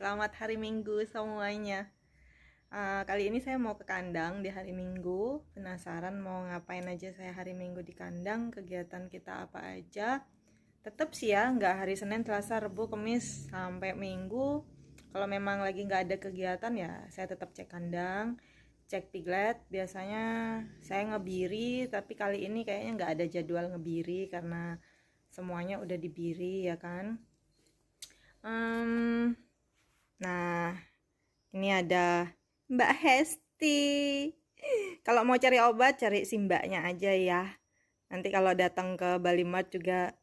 Selamat hari Minggu semuanya. Kali ini saya mau ke kandang di hari Minggu. Penasaran mau ngapain aja saya hari Minggu di kandang, kegiatan kita apa aja. Tetap sih ya, nggak hari Senin, Selasa, Rabu, Kamis sampai Minggu. Kalau memang lagi nggak ada kegiatan ya saya tetap cek kandang, cek piglet. Biasanya saya ngebiri, tapi kali ini kayaknya nggak ada jadwal ngebiri karena semuanya udah dibiri ya kan. Nah, ini ada Mbak Hesti. Kalau mau cari obat, cari si mbaknya aja ya. Nanti kalau datang ke Bali Mart juga,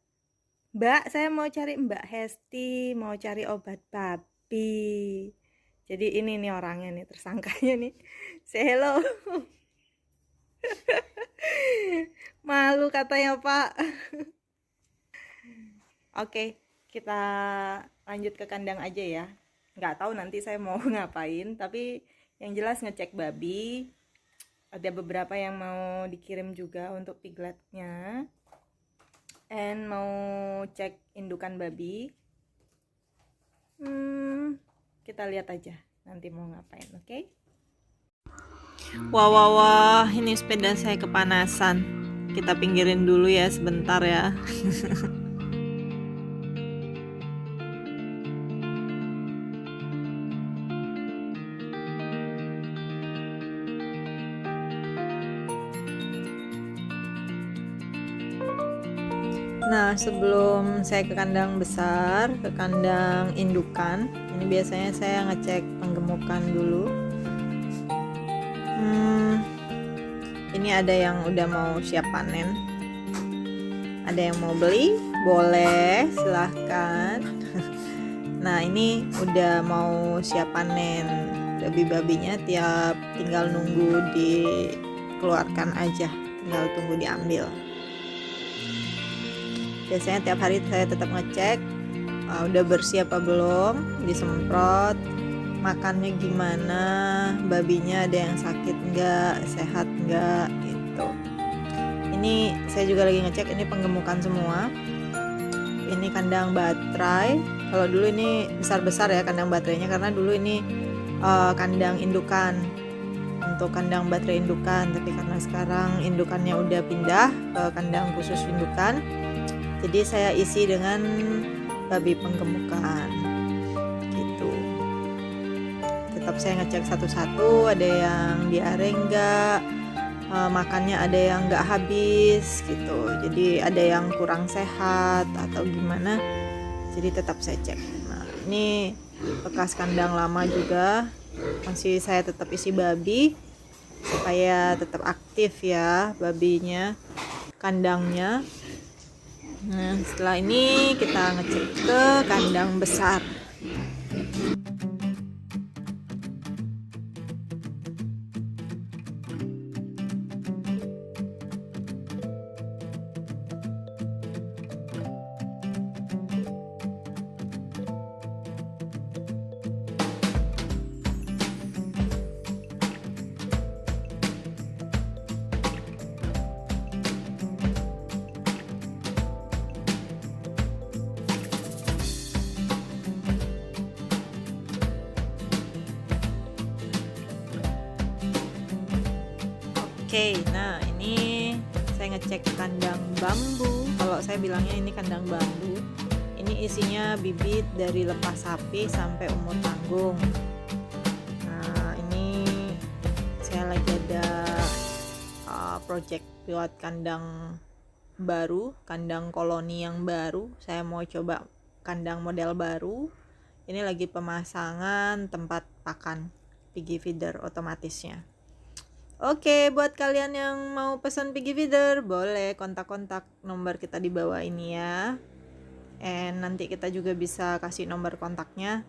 Mbak, saya mau cari Mbak Hesti, mau cari obat babi. Jadi ini nih orangnya nih, tersangkanya nih. Say hello. Malu katanya, Pak. Oke, kita lanjut ke kandang aja ya. Nggak tahu nanti saya mau ngapain, tapi yang jelas ngecek babi. Ada beberapa yang mau dikirim juga untuk pigletnya. And mau cek indukan babi. Kita lihat aja nanti mau ngapain, oke? Wah, wah, wah, ini sepeda saya kepanasan. Kita pinggirin dulu ya sebentar ya. Nah, sebelum saya ke kandang besar, ke kandang indukan, ini biasanya saya ngecek penggemukan dulu. Ini ada yang udah mau siap panen. Ada yang mau beli? Boleh, silahkan. Nah, ini udah mau siap panen. Babi-babinya tinggal nunggu dikeluarkan aja, tinggal tunggu diambil. Biasanya tiap hari saya tetap ngecek udah bersih apa belum, disemprot, makannya gimana, babinya ada yang sakit nggak, sehat nggak gitu. Ini saya juga lagi ngecek, ini penggemukan semua. Ini kandang baterai. Kalau dulu ini besar-besar ya kandang baterainya, karena dulu ini kandang indukan, untuk kandang baterai indukan. Tapi karena sekarang indukannya udah pindah ke kandang khusus indukan, jadi saya isi dengan babi penggemukan gitu. Tetap saya ngecek satu-satu, ada yang diare enggak, makannya ada yang enggak habis gitu, jadi ada yang kurang sehat atau gimana, jadi tetap saya cek. Nah, ini bekas kandang lama juga, masih saya tetap isi babi supaya tetap aktif ya babinya, kandangnya. Nah, setelah ini kita ngecek ke kandang besar. Oke, nah ini saya ngecek kandang bambu. Kalau saya bilangnya ini kandang bambu. Ini isinya bibit dari lepas sapi sampai umur tanggung. Nah, ini saya lagi ada project buat kandang baru, kandang koloni yang baru. Saya mau coba kandang model baru. Ini lagi pemasangan tempat pakan piggy feeder otomatisnya. Oke, buat kalian yang mau pesan piggy feeder, boleh kontak-kontak nomor kita di bawah ini ya. And nanti kita juga bisa kasih nomor kontaknya.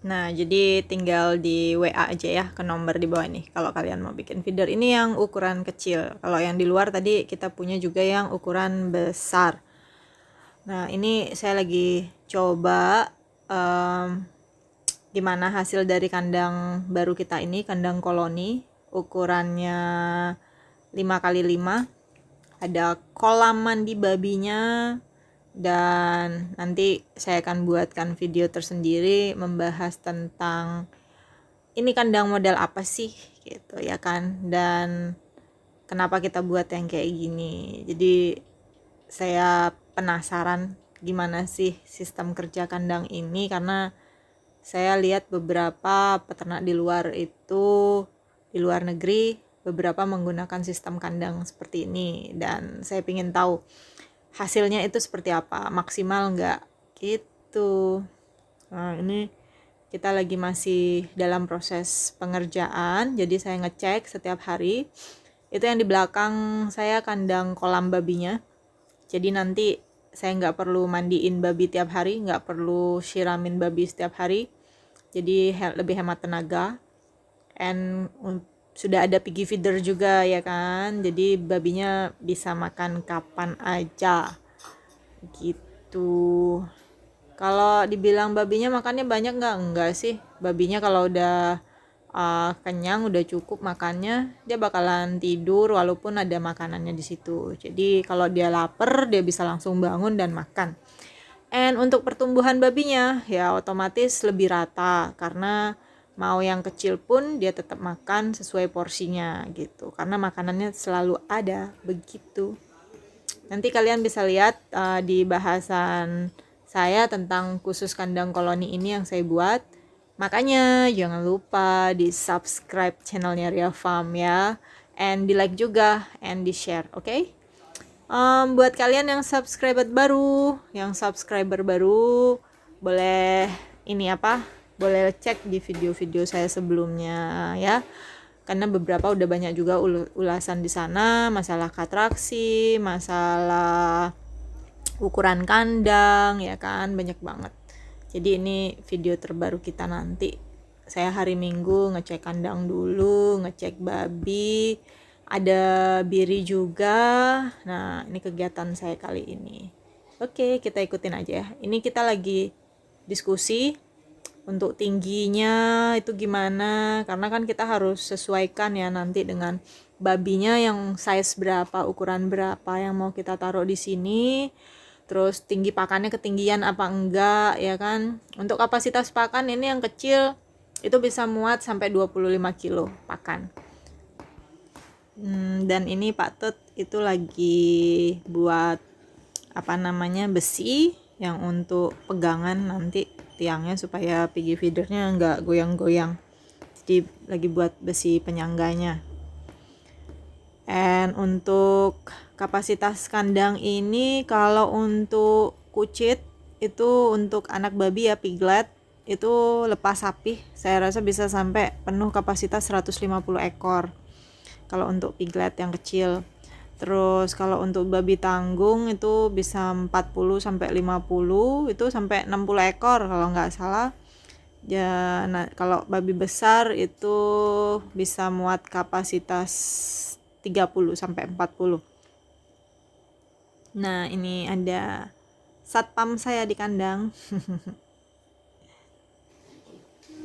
Nah, jadi tinggal di WA aja ya ke nomor di bawah ini kalau kalian mau bikin feeder. Ini yang ukuran kecil. Kalau yang di luar tadi kita punya juga yang ukuran besar. Nah, ini saya lagi coba gimana hasil dari kandang baru kita ini, kandang koloni. Ukurannya 5x5, ada kolam mandi babinya, dan nanti saya akan buatkan video tersendiri membahas tentang ini kandang model apa sih gitu ya kan, dan kenapa kita buat yang kayak gini. Jadi saya penasaran gimana sih sistem kerja kandang ini, karena saya lihat beberapa peternak di luar negeri beberapa menggunakan sistem kandang seperti ini, dan saya ingin tahu hasilnya itu seperti apa, maksimal nggak gitu. Nah, ini kita lagi masih dalam proses pengerjaan, jadi saya ngecek setiap hari. Itu yang di belakang saya kandang kolam babinya, jadi nanti saya nggak perlu mandiin babi tiap hari, nggak perlu siramin babi setiap hari, jadi lebih hemat tenaga. And sudah ada piggy feeder juga ya kan, jadi babinya bisa makan kapan aja gitu. Kalau dibilang babinya makannya banyak enggak sih. Babinya kalau udah kenyang, udah cukup makannya, dia bakalan tidur walaupun ada makanannya di situ. Jadi kalau dia lapar, dia bisa langsung bangun dan makan. And untuk pertumbuhan babinya ya otomatis lebih rata, karena mau yang kecil pun dia tetap makan sesuai porsinya gitu, karena makanannya selalu ada begitu. Nanti kalian bisa lihat di bahasan saya tentang khusus kandang koloni ini yang saya buat. Makanya jangan lupa di subscribe channelnya Ria Farm ya, and di like juga, and di share, oke? Buat kalian yang subscriber baru, boleh boleh cek di video-video saya sebelumnya ya, karena beberapa udah banyak juga ulasan di sana, masalah katraksi, masalah ukuran kandang ya kan, banyak banget. Jadi ini video terbaru kita. Nanti saya hari Minggu ngecek kandang dulu, ngecek babi, ada biri juga. Nah, ini kegiatan saya kali ini. Oke, kita ikutin aja ya. Ini kita lagi diskusi untuk tingginya itu gimana, karena kan kita harus sesuaikan ya nanti dengan babinya yang size berapa, ukuran berapa yang mau kita taruh di sini. Terus tinggi pakannya ketinggian apa enggak ya kan. Untuk kapasitas pakan ini yang kecil itu bisa muat sampai 25 kilo pakan. Dan ini Pak Tut itu lagi buat besi yang untuk pegangan nanti tiangnya supaya piggy feedernya enggak goyang-goyang. Jadi lagi buat besi penyangganya. And untuk kapasitas kandang ini, kalau untuk kucit itu untuk anak babi ya, piglet itu lepas sapi, saya rasa bisa sampai penuh kapasitas 150 ekor kalau untuk piglet yang kecil. Terus kalau untuk babi tanggung itu bisa 40 sampai 50, itu sampai 60 ekor kalau nggak salah. Ya, nah, kalau babi besar itu bisa muat kapasitas 30 sampai 40. Nah, ini ada satpam saya di kandang.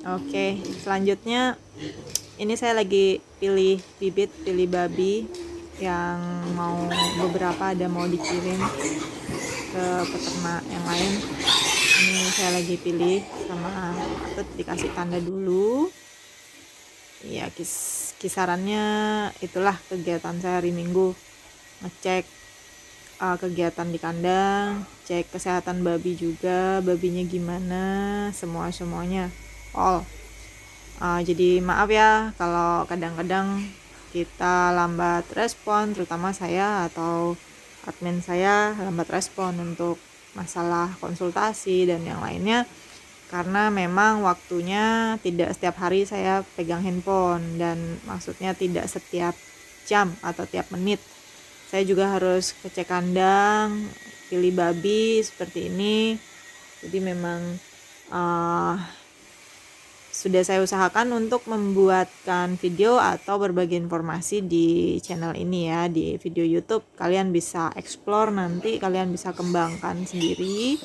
Oke, selanjutnya ini saya lagi pilih babi yang beberapa mau dikirim ke peternak yang lain. Ini saya lagi pilih sama Atut, dikasih tanda dulu. Ya, kisarannya itulah kegiatan saya hari Minggu, ngecek kegiatan di kandang, cek kesehatan babi juga, babinya gimana, semuanya all. Jadi maaf ya kalau kadang-kadang kita lambat respon, terutama saya atau admin saya lambat respon untuk masalah konsultasi dan yang lainnya, karena memang waktunya tidak setiap hari saya pegang handphone, dan maksudnya tidak setiap jam atau tiap menit. Saya juga harus ngecek kandang, pilih babi seperti ini. Jadi memang sudah saya usahakan untuk membuatkan video atau berbagi informasi di channel ini ya, di video YouTube. Kalian bisa explore, nanti kalian bisa kembangkan sendiri.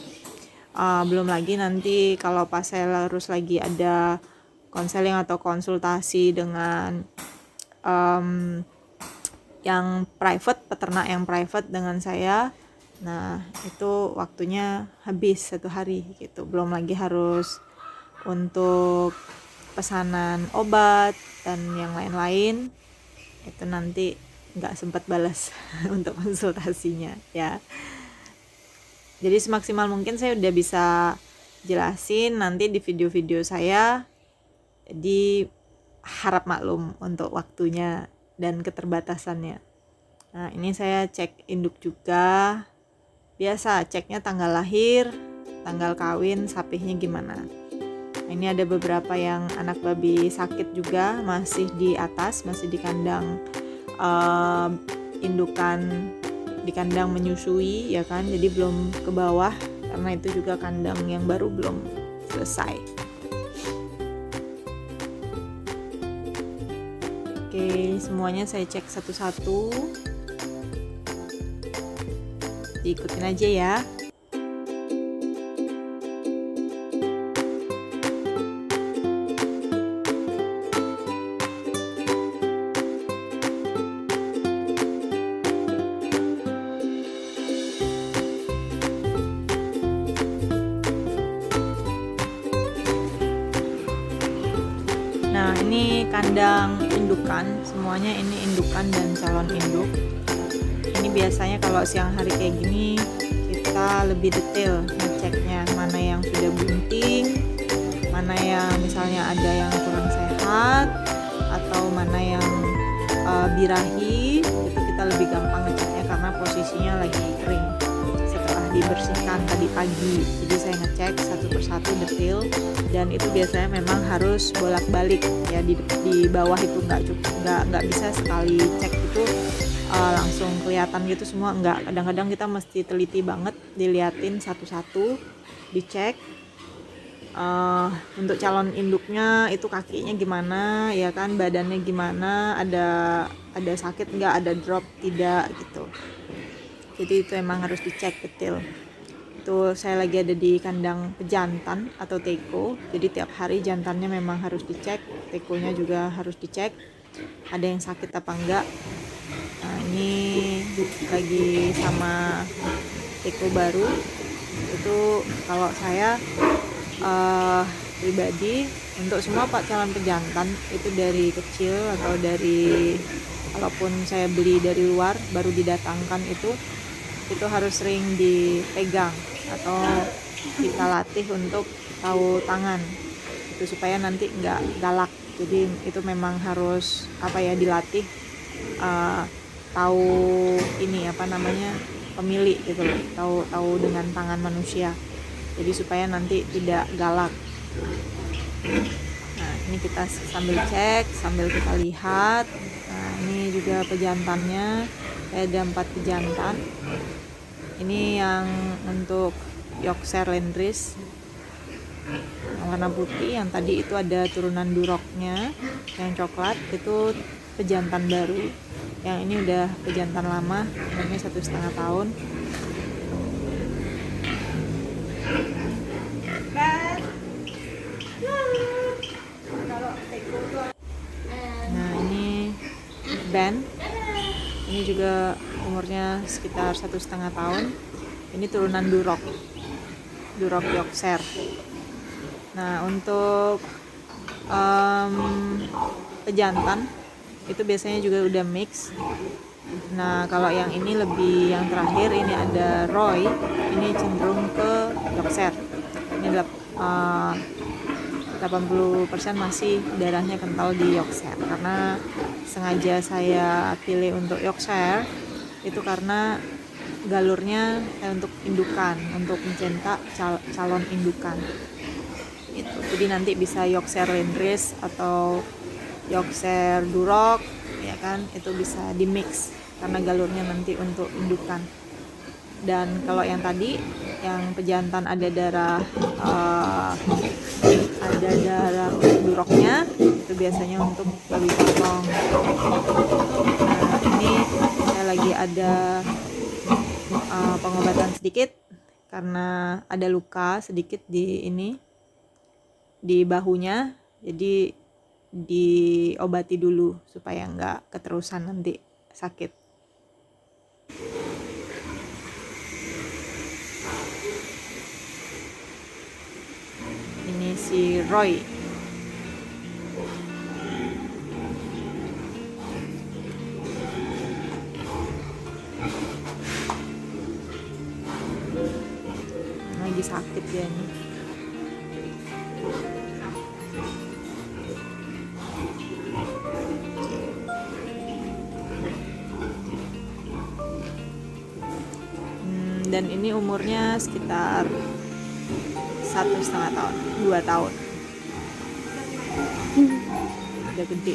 Belum lagi nanti kalau pas saya harus lagi ada konseling atau konsultasi dengan yang private, peternak yang private dengan saya, Nah itu waktunya habis 1 hari gitu, belum lagi harus untuk pesanan obat dan yang lain-lain, itu nanti nggak sempat balas untuk konsultasinya ya. Jadi semaksimal mungkin saya udah bisa jelasin nanti di video-video saya, jadi harap maklum untuk waktunya dan keterbatasannya. Nah ini saya cek induk juga, biasa ceknya tanggal lahir, tanggal kawin, sapihnya gimana. Nah, ini ada beberapa yang anak babi sakit juga, masih di atas, masih di kandang indukan, di kandang menyusui ya kan, jadi belum ke bawah karena itu juga kandang yang baru belum selesai. Oke, semuanya saya cek satu-satu, diikutin aja ya. Nah ini kandang indukan, semuanya ini indukan dan calon induk. Ini biasanya kalau siang hari kayak gini kita lebih detail ngeceknya, mana yang sudah bunting, mana yang misalnya ada yang kurang sehat, atau mana yang birahi, itu kita lebih gampang ngeceknya karena posisinya lagi kering setelah dibersihkan tadi pagi. Jadi saya ngecek satu persatu detail, dan itu biasanya memang harus bolak-balik ya, di bawah itu nggak bisa sekali cek itu langsung kelihatan gitu semua, enggak. Kadang-kadang kita mesti teliti banget, diliatin satu-satu, dicek. Untuk calon induknya itu kakinya gimana ya kan, badannya gimana, ada sakit nggak, ada drop tidak gitu. Jadi itu emang harus dicek detail. Itu saya lagi ada di kandang pejantan atau teko, jadi tiap hari jantannya memang harus dicek, tekonya juga harus dicek ada yang sakit apa enggak. Nah ini lagi sama teko baru. Itu kalau saya pribadi untuk semua pak calon pejantan itu dari kecil atau dari, kalaupun saya beli dari luar baru didatangkan, itu harus sering dipegang atau kita latih untuk tahu tangan itu supaya nanti nggak galak. Jadi itu memang harus dilatih tahu ini pemilik gitu loh, tahu dengan tangan manusia, jadi supaya nanti tidak galak. Nah ini kita sambil cek, sambil kita lihat. Nah ini juga pejantannya, ada 4 pejantan. Ini yang untuk Yorkshire Landrace yang warna putih, yang tadi itu ada turunan Duroknya yang coklat, itu pejantan baru. Yang ini udah pejantan lama, umurnya 1,5 tahun. Nah ini Ben, ini juga umurnya sekitar 1,5 tahun. Ini turunan Durok Yorkshire. Nah untuk pejantan itu biasanya juga udah mix. Nah kalau yang ini lebih, yang terakhir ini ada Roy, ini cenderung ke Yorkshire. Ini 80% masih darahnya kental di Yorkshire, karena sengaja saya pilih untuk Yorkshire itu karena galurnya untuk indukan, untuk mencetak calon indukan itu. Jadi nanti bisa Yorkshire Landrace atau Yorkshire Durok ya kan, itu bisa di mix karena galurnya nanti untuk indukan. Dan kalau yang tadi yang pejantan ada darah Duroknya, itu biasanya untuk babi potong. Nah ini saya lagi ada pengobatan sedikit karena ada luka sedikit di bahunya, jadi diobati dulu supaya nggak keterusan nanti sakit. si Roy. Lagi sakit dia nih. Dan ini umurnya sekitar 1,5 tahun, 2 tahun. Udah gede.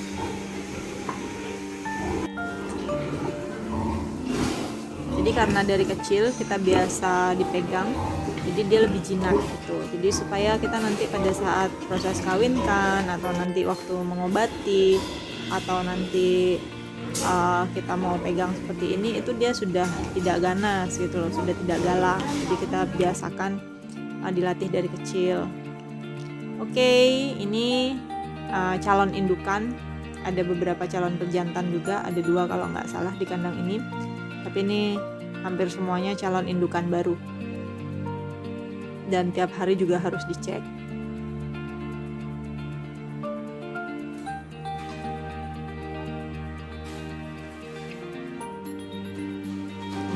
Jadi karena dari kecil kita biasa dipegang, jadi dia lebih jinak gitu. Jadi supaya kita nanti pada saat proses kawinkan atau nanti waktu mengobati atau nanti kita mau pegang seperti ini, itu dia sudah tidak ganas gitu loh, sudah tidak galak. Jadi kita biasakan dilatih dari kecil. Oke, ini calon indukan. Ada beberapa calon pejantan juga, ada 2 kalau nggak salah di kandang ini. Tapi ini hampir semuanya calon indukan baru. Dan tiap hari juga harus dicek.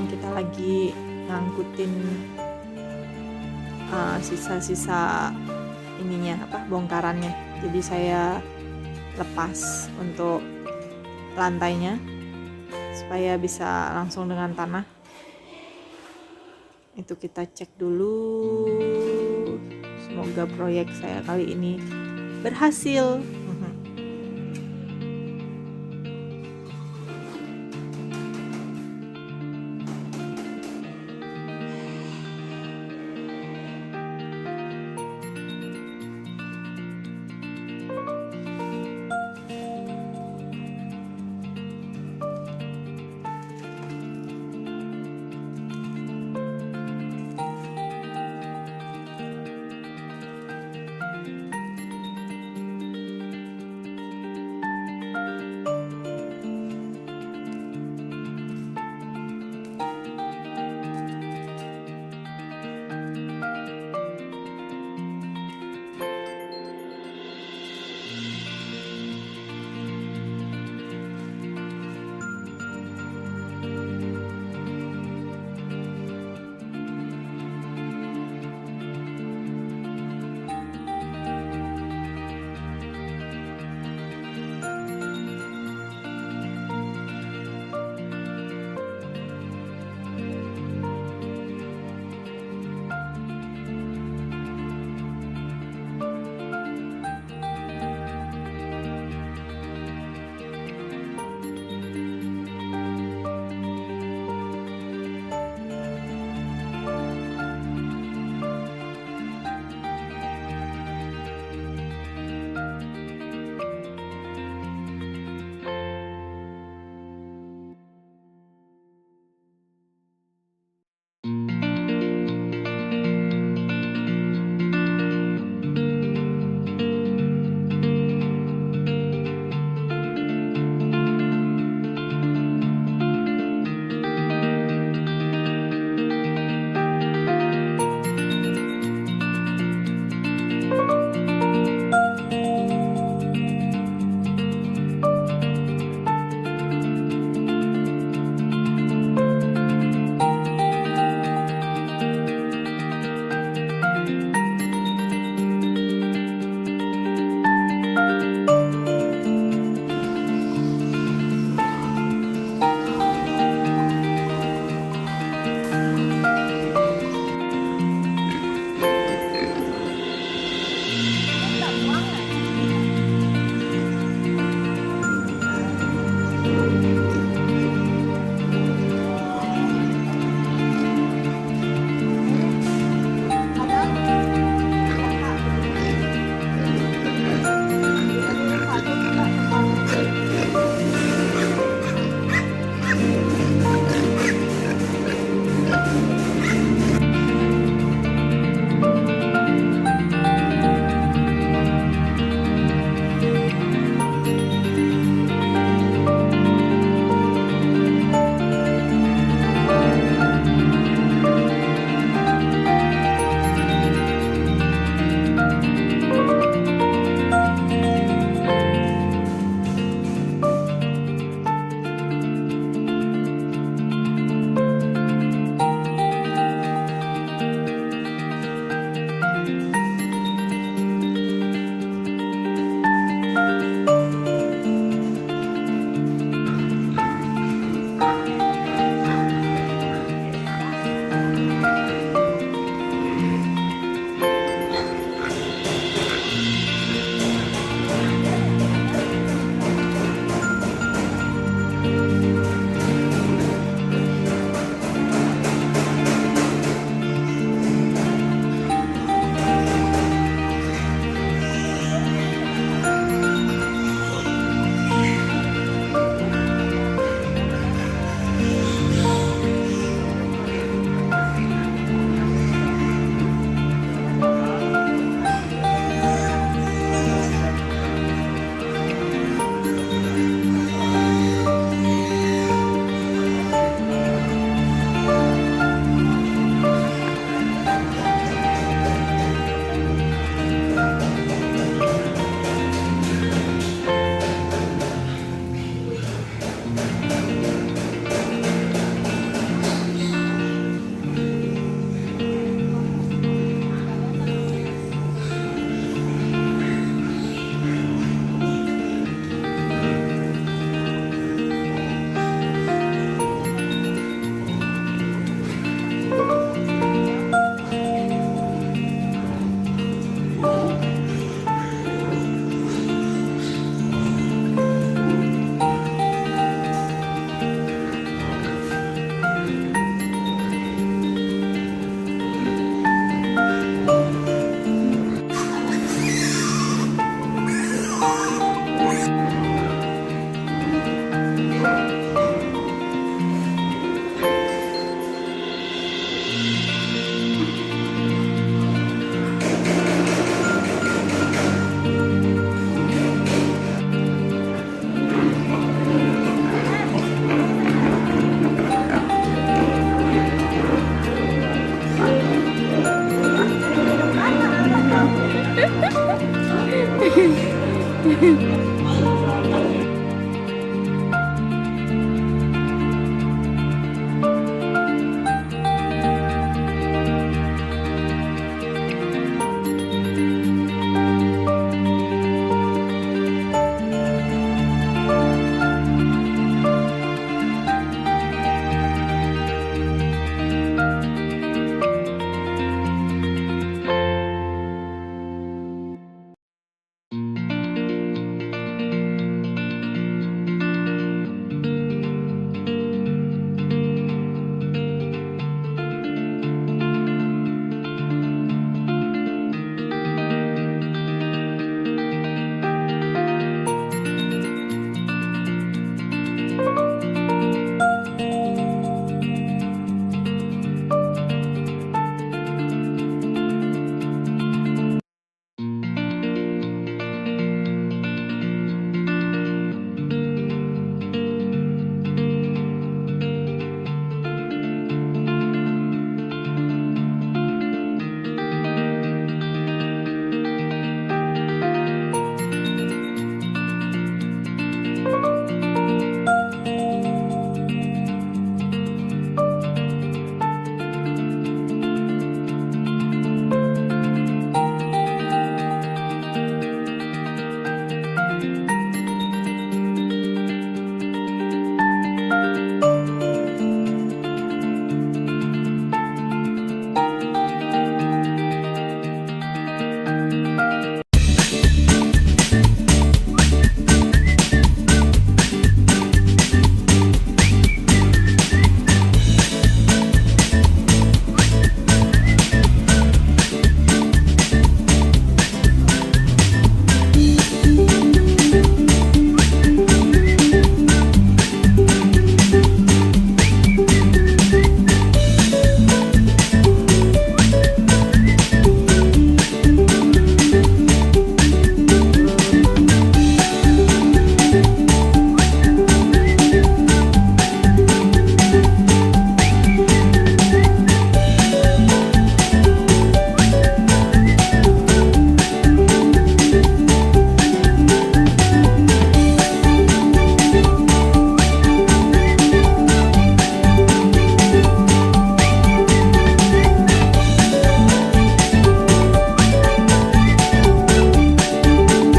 Kita lagi ngangkutin sisa-sisa ininya, bongkarannya. Jadi saya lepas untuk lantainya supaya bisa langsung dengan tanah. Itu kita cek dulu. Semoga proyek saya kali ini berhasil.